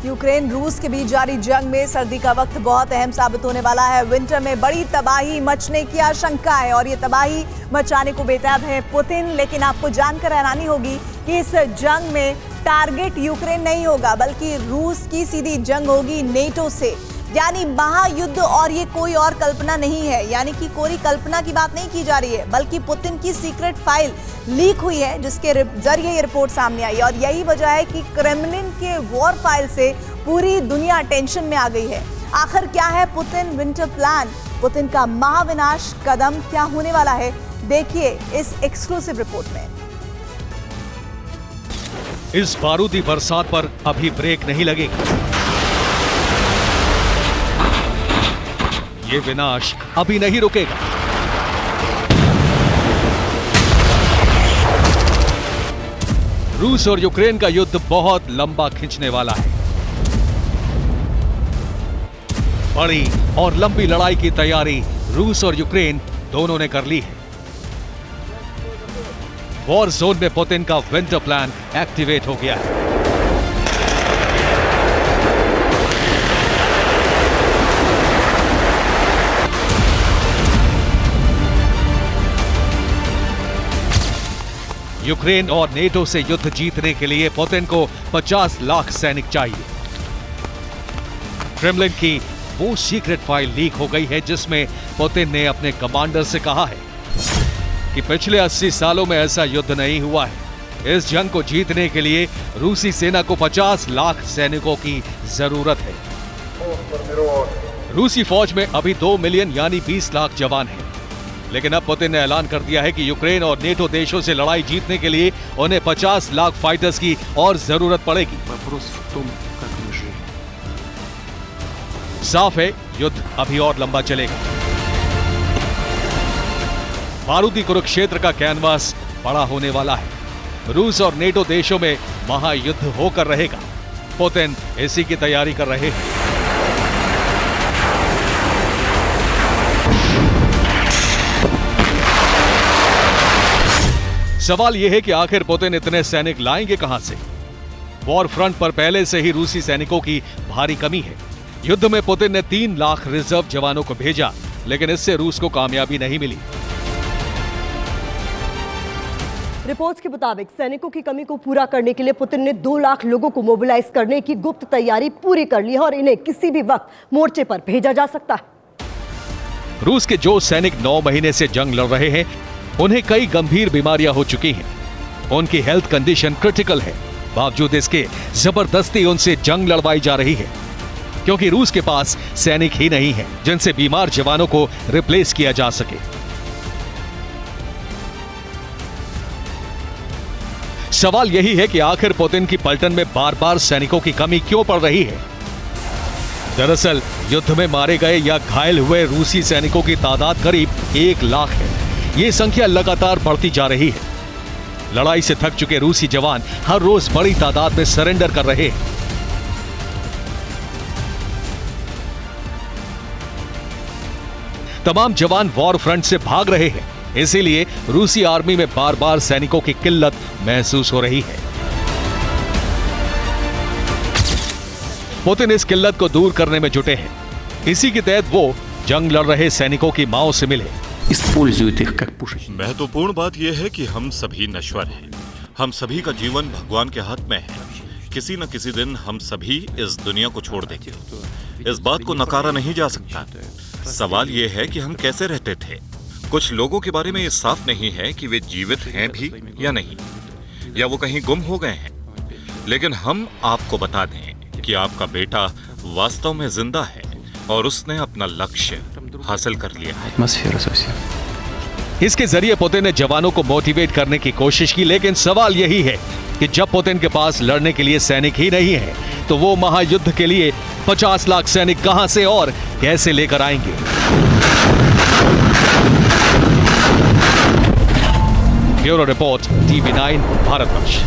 Ukraine रूस के बीच जारी जंग में सर्दी का वक्त बहुत अहम साबित होने वाला है। विंटर में बड़ी तबाही मचने की आशंका है और ये तबाही मचाने को बेताब है पुतिन। लेकिन आपको जानकर हैरानी होगी कि इस जंग में टारगेट यूक्रेन नहीं होगा, बल्कि रूस की सीधी जंग होगी नेटो से, यानी महायुद्ध। और ये कोई और कल्पना नहीं है, यानी कि कोई कल्पना की बात नहीं की जा रही है, बल्कि पुतिन की सीक्रेट फाइल लीक हुई है, जिसके जरिए ये रिपोर्ट सामने आई। और यही वजह है कि क्रेमलिन के वॉर फाइल से पूरी दुनिया टेंशन में आ गई है। आखिर क्या है पुतिन विंटर प्लान? पुतिन का महाविनाश कदम क्या होने वाला है? देखिए इस एक्सक्लूसिव रिपोर्ट में। इस बारूदी बरसात पर अभी ब्रेक नहीं लगेगी। ये विनाश अभी नहीं रुकेगा। रूस और यूक्रेन का युद्ध बहुत लंबा खिंचने वाला है। बड़ी और लंबी लड़ाई की तैयारी रूस और यूक्रेन दोनों ने कर ली है। वॉर जोन में पुतिन का विंटर प्लान एक्टिवेट हो गया है। यूक्रेन और नेटो से युद्ध जीतने के लिए पुतिन को 50 लाख सैनिक चाहिए। क्रेमलिन की वो सीक्रेट फाइल लीक हो गई है, जिसमें पुतिन ने अपने कमांडर से कहा है कि पिछले 80 सालों में ऐसा युद्ध नहीं हुआ है। इस जंग को जीतने के लिए रूसी सेना को 50 लाख सैनिकों की जरूरत है। रूसी फौज में अभी 2 मिलियन यानी 20 लाख जवान हैं। लेकिन अब पुतिन ने ऐलान कर दिया है कि यूक्रेन और नेटो देशों से लड़ाई जीतने के लिए उन्हें 50 लाख फाइटर्स की और जरूरत पड़ेगी। साफ है, युद्ध अभी और लंबा चलेगा। बारूदी कुरुक्षेत्र का कैनवास बड़ा होने वाला है। रूस और नेटो देशों में महायुद्ध होकर रहेगा। पुतिन इसी की तैयारी कर रहे हैं। सवाल यह है कि आखिर पुतिन इतने सैनिक लाएंगे कहां से? वॉर फ्रंट पर पहले से ही रूसी सैनिकों की भारी कमी है। युद्ध में पुतिन ने 3 लाख रिजर्व जवानों को भेजा, लेकिन इससे रूस को कामयाबी नहीं मिली। रिपोर्ट्स के मुताबिक सैनिकों की कमी को पूरा करने के लिए पुतिन ने 2 लाख लोगों को मोबिलाइज करने की गुप्त तैयारी पूरी कर ली है और इन्हें किसी भी वक्त मोर्चे पर भेजा जा सकता है। रूस के जो सैनिक 9 महीने से जंग लड़ रहे हैं, उन्हें कई गंभीर बीमारियां हो चुकी हैं। उनकी हेल्थ कंडीशन क्रिटिकल है। बावजूद इसके जबरदस्ती उनसे जंग लड़वाई जा रही है, क्योंकि रूस के पास सैनिक ही नहीं है जिनसे बीमार जवानों को रिप्लेस किया जा सके। सवाल यही है कि आखिर पुतिन की पलटन में बार बार सैनिकों की कमी क्यों पड़ रही है? दरअसल युद्ध में मारे गए या घायल हुए रूसी सैनिकों की तादाद करीब 1 लाख है। ये संख्या लगातार बढ़ती जा रही है। लड़ाई से थक चुके रूसी जवान हर रोज बड़ी तादाद में सरेंडर कर रहे हैं। तमाम जवान वॉर फ्रंट से भाग रहे हैं, इसीलिए रूसी आर्मी में बार बार सैनिकों की किल्लत महसूस हो रही है। पुतिन इस किल्लत को दूर करने में जुटे हैं। इसी के तहत वो जंग लड़ रहे सैनिकों की मांओं से मिले। महत्वपूर्ण बात यह है कि हम सभी नश्वर हैं। हम सभी का जीवन भगवान के हाथ में है। किसी न किसी दिन हम सभी इस दुनिया को छोड़ देंगे। इस बात को नकारा नहीं जा सकता। सवाल यह है कि हम कैसे रहते थे। कुछ लोगों के बारे में ये साफ नहीं है कि वे जीवित हैं भी या नहीं, या वो कहीं गुम हो गए हैं। लेकिन हम आपको बता दें कि आपका बेटा वास्तव में जिंदा है और उसने अपना लक्ष्य हासिल कर लिया है। इसके जरिए पुतिन ने जवानों को मोटिवेट करने की कोशिश की, लेकिन सवाल यही है कि जब पुतिन के पास लड़ने के लिए सैनिक ही नहीं है, तो वो महायुद्ध के लिए 50 लाख सैनिक कहां से और कैसे लेकर आएंगे? Bureau report, TV9 Bharatvarsh.